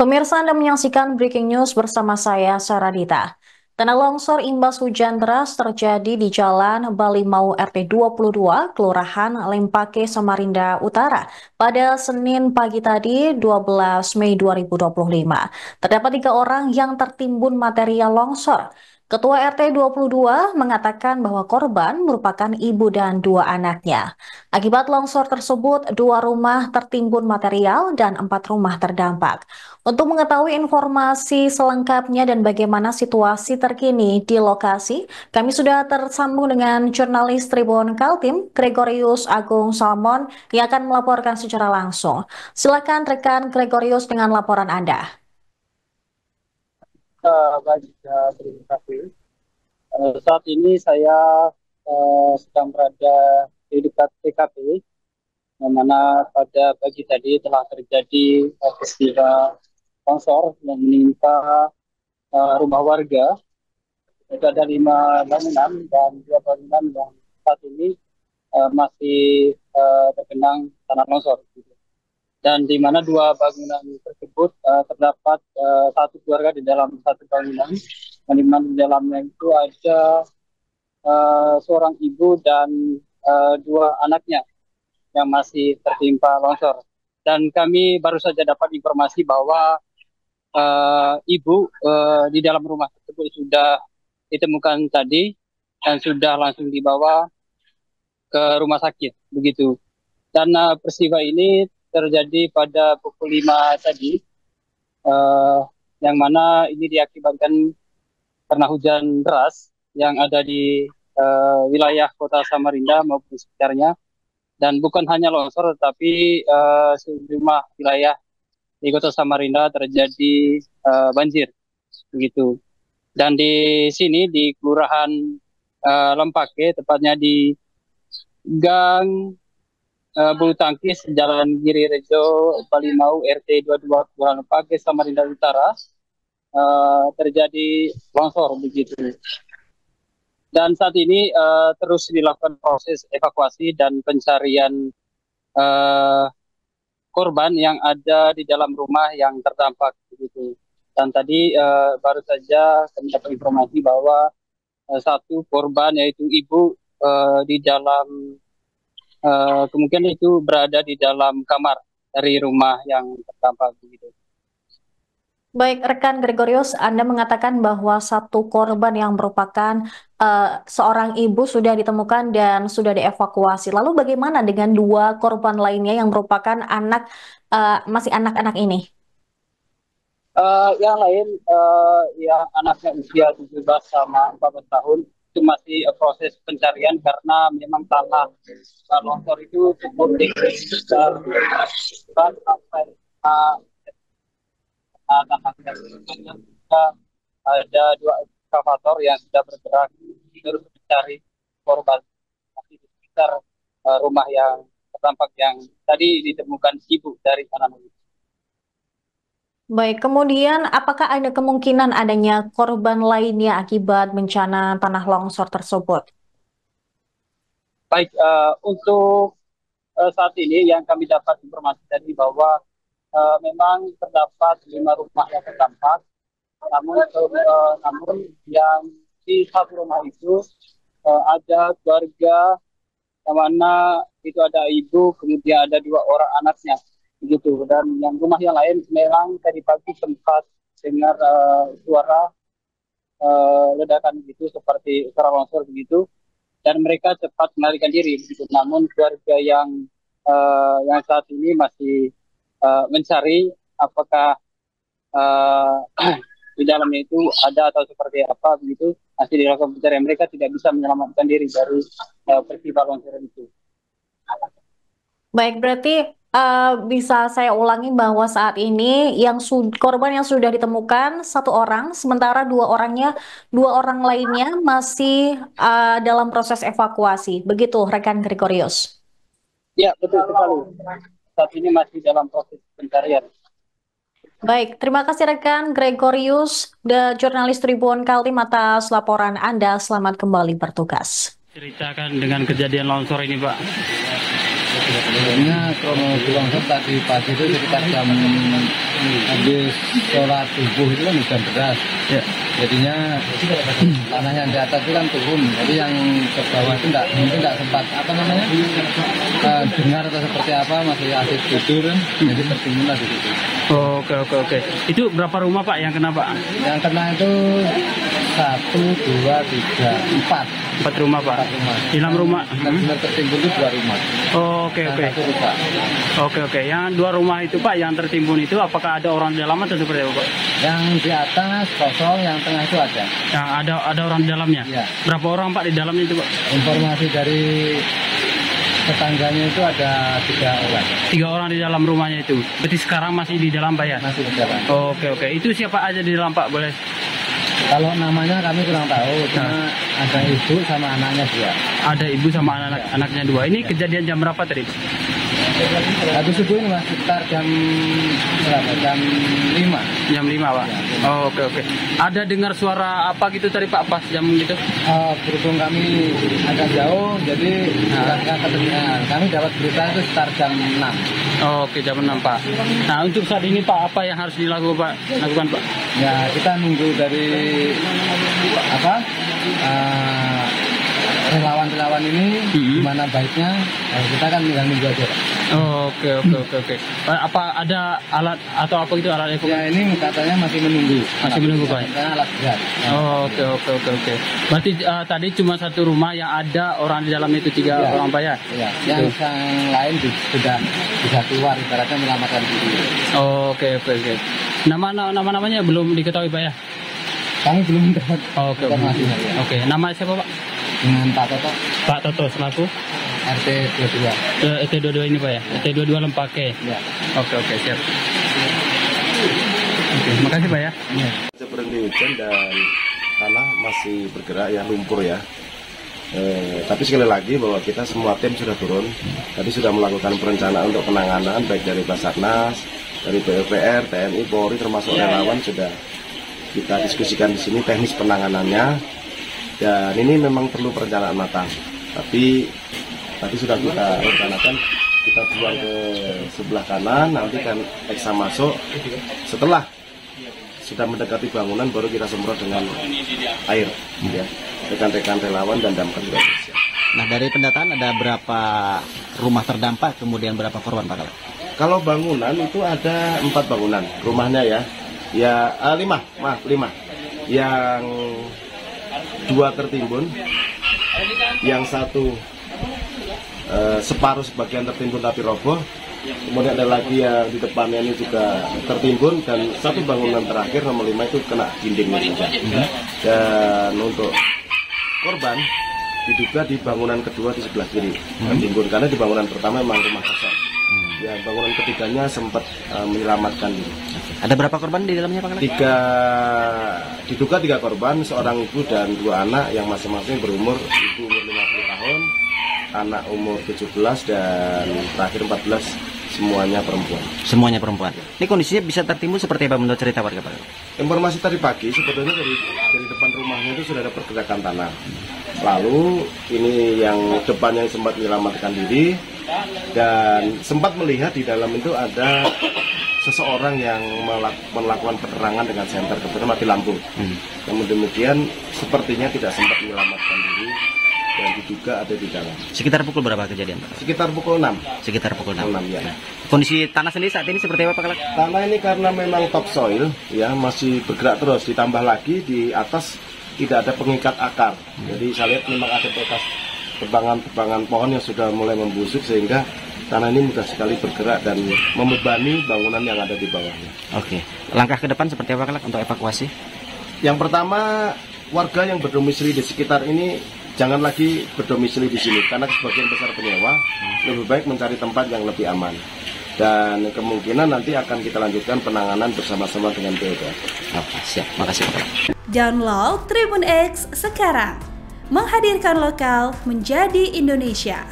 Pemirsa, Anda menyaksikan Breaking News bersama saya, Saradita. Tanah longsor imbas hujan deras terjadi di Jalan Balimau RT 22, Kelurahan Lempake, Samarinda Utara pada Senin pagi tadi, 12 Mei 2025. Terdapat 3 orang yang tertimbun material longsor. Ketua RT 22 mengatakan bahwa korban merupakan ibu dan 2 anaknya. Akibat longsor tersebut, 2 rumah tertimbun material dan 4 rumah terdampak. Untuk mengetahui informasi selengkapnya dan bagaimana situasi terkini di lokasi, kami sudah tersambung dengan jurnalis Tribun Kaltim, Gregorius Agung Salmon, yang akan melaporkan secara langsung. Silakan rekan Gregorius dengan laporan Anda. Baik, terima kasih. Saat ini saya sedang berada di dekat TKP, yang mana pada pagi tadi telah terjadi peristiwa longsor yang menimpa rumah warga. Itu ada 5 bangunan dan 2 bangunan yang saat ini masih tergenang tanah longsor. Dan di mana 2 bangunan tersebut terdapat satu keluarga di dalam satu bangunan, dan di mana di dalamnya itu ada seorang ibu dan 2 anaknya yang masih tertimpa longsor. Dan kami baru saja dapat informasi bahwa ibu di dalam rumah tersebut sudah ditemukan tadi dan sudah langsung dibawa ke rumah sakit, begitu. Dan peristiwa ini terjadi pada pukul 5 tadi, uh, yang mana ini diakibatkan karena hujan deras yang ada di wilayah kota Samarinda maupun sekitarnya. Dan bukan hanya longsor, tetapi sejumlah wilayah di kota Samarinda terjadi banjir, begitu. Dan di sini di Kelurahan Lempake, tepatnya di Gang bulu tangkis Jalan Giri Rejo Balimau RT 22 Kelurahan Lempake, Samarinda Utara, terjadi longsor, begitu. Dan saat ini terus dilakukan proses evakuasi dan pencarian korban yang ada di dalam rumah yang terdampak, begitu. Dan tadi baru saja kami dapat informasi bahwa satu korban yaitu ibu di dalam kemungkinan itu berada di dalam kamar dari rumah yang terdampak, begitu. Baik, rekan Gregorius, Anda mengatakan bahwa satu korban yang merupakan seorang ibu sudah ditemukan dan sudah dievakuasi. Lalu bagaimana dengan 2 korban lainnya yang merupakan masih anak-anak ini? Yang lain yang anaknya usia 17 sama 14 tahun itu masih proses pencarian karena memang tanah longsor itu cukup tinggi dan sampai tanah juga ada 2 ekskavator yang sudah bergerak terus mencari korban masih di sekitar rumah yang terdampak yang tadi ditemukan ibu dari anak itu. Baik, kemudian apakah ada kemungkinan adanya korban lainnya akibat bencana tanah longsor tersebut? Baik, untuk saat ini yang kami dapat informasi tadi bahwa memang terdapat 5 rumah yang terdampak, namun yang di satu rumah itu ada keluarga yang mana itu ada ibu, kemudian ada 2 orang anaknya, begitu. Dan yang rumah yang lain memang tadi pagi sempat dengar suara ledakan gitu seperti suara longsor begitu, dan mereka cepat melarikan diri, begitu. Namun keluarga yang saat ini masih mencari apakah uh, di dalamnya itu ada atau seperti apa, begitu. Masih dilakukan pencarian, mereka tidak bisa menyelamatkan diri dari peristiwa longsor itu. Baik, berarti bisa saya ulangi bahwa saat ini korban yang sudah ditemukan 1 orang, sementara 2 orang lainnya masih dalam proses evakuasi. Begitu, rekan Gregorius. Ya, betul sekali. Saat ini masih dalam proses pencarian. Baik, terima kasih rekan Gregorius, jurnalis Tribun Kaltim atas laporan Anda. Selamat kembali bertugas. Ceritakan dengan kejadian longsor ini, Pak. Sebenarnya kronologi longsor tadi pagi itu sekitar jam habis sholat subuh itu kan hujan deras. Ya. Jadinya tanah yang di atas itu kan turun. Jadi yang ke bawah itu mungkin nggak sempat dengar atau seperti apa, masih asik tidur kan. Jadi tertimbun lah di situ. Oke. Itu berapa rumah Pak yang kena Pak? Yang kena itu 1, 2, 3, 4. 4 rumah Pak. 4 rumah. Di dalam rumah. Benar tertimbun itu 2 rumah. Oke. Satu rusak. Oke. Yang 2 rumah itu Pak yang tertimbun itu apakah ada orang di dalam atau seperti apa Pak? Yang di atas kosong, yang tengah itu ada. Yang ada orang di dalamnya? Iya. Berapa orang Pak di dalamnya itu Pak? Informasi dari tetangganya itu ada 3 orang. 3 orang di dalam rumahnya itu. Berarti sekarang masih di dalam Pak ya? Masih di dalam. Oke. Itu siapa aja di dalam Pak? Boleh? Kalau namanya kami kurang tahu, cuma ada ibu sama anaknya 2. Ada ibu sama anaknya 2. Ini kejadian jam berapa tadi? Habis subuh ini Mas, sekitar jam berapa? Jam 5. Jam 5 Pak? Oke. Ada dengar suara apa gitu tadi Pak pas jam gitu? Berhubung kami agak jauh, jadi nggak kedengaran. Kami dapat berita itu sekitar jam 6. Oke, jam 6 Pak. Nah untuk saat ini Pak, apa yang harus dilakukan Pak? Ya kita nunggu dari relawan-relawan ini gimana baiknya, kita kan tinggal nunggu aja Pak. Oke. Apa ada alat atau apa gitu alat evakuasi? Ya ini katanya masih menunggu. Masih menunggu Pak. Karena alat berat. Oke. Berarti tadi cuma 1 rumah yang ada orang di dalamnya itu 3 orang Pak ya? Iya. Yang lain sudah bisa keluar, ibaratnya menyelamatkan diri. Oke. Namanya belum diketahui Pak ya? Kami belum dapat informasi. Oke. Nama siapa Pak? Dengan Pak Toto. Pak Toto selaku RT 22. RT 22 ini Pak ya? RT 22 Lempake. Ya. Oke, siap. Oke, makasih Pak ya. Iya. Berhenti hujan dan tanah masih bergerak ya, lumpur ya. Tapi sekali lagi bahwa kita semua tim sudah turun. Tadi sudah melakukan perencanaan untuk penanganan baik dari Basarnas, dari PUPR, TNI, Polri termasuk relawan sudah kita diskusikan di sini teknis penanganannya. Dan ini memang perlu perencanaan matang. Tapi sudah kita rencanakan, kita buang ke sebelah kanan, nanti kan eksa masuk. Setelah sudah mendekati bangunan baru kita semprot dengan air. Ya. Rekan-rekan relawan dan damkar juga siap. Nah dari pendataan ada berapa rumah terdampak, kemudian berapa korban Pak Kalak? Kalau bangunan itu ada 4 bangunan, rumahnya ya. Ya 5. Yang 2 tertimbun, yang 1 separuh sebagian tertimbun tapi roboh, kemudian ada lagi yang di depannya ini juga tertimbun, dan 1 bangunan terakhir nomor 5 itu kena dindingnya saja. Dan untuk korban diduga di bangunan kedua di sebelah kiri tertimbun, karena di bangunan pertama memang rumah kosong. Ya, bangunan ketiganya sempat menyelamatkan diri. Ada berapa korban di dalamnya Pak Kalak? Diduga 3 korban, seorang ibu dan 2 anak yang masing-masing berumur, ibu umur 50 tahun, anak umur 17 dan terakhir 14, semuanya perempuan. Semuanya perempuan. Ini kondisinya bisa tertimbun seperti apa menurut cerita warga Pak? Informasi tadi pagi sebetulnya dari depan rumahnya itu sudah ada pergerakan tanah. Lalu ini yang depannya sempat menyelamatkan diri dan sempat melihat di dalam itu ada seseorang yang melakukan penerangan dengan senter, kebetulan mati lampu. Namun demikian sepertinya tidak sempat menyelamatkan diri dan diduga ada di dalam. Sekitar pukul berapa kejadian Pak? Sekitar pukul 6. Sekitar pukul 6 ya. Kondisi tanah sendiri saat ini seperti apa Pak Kalak? Tanah ini karena memang topsoil ya, masih bergerak terus, ditambah lagi di atas tidak ada pengikat akar. Jadi saya lihat memang ada bekas tebangan pohon yang sudah mulai membusuk sehingga tanah ini mudah sekali bergerak dan membebani bangunan yang ada di bawahnya. Oke. Langkah ke depan seperti apa Kalak untuk evakuasi? Yang pertama, warga yang berdomisili di sekitar ini jangan lagi berdomisili di sini karena sebagian besar penyewa, lebih baik mencari tempat yang lebih aman. Dan kemungkinan nanti akan kita lanjutkan penanganan bersama-sama dengan PUPR. Oke, siap. Makasih Pak Kalak. Download Tribun X sekarang. Menghadirkan lokal menjadi Indonesia.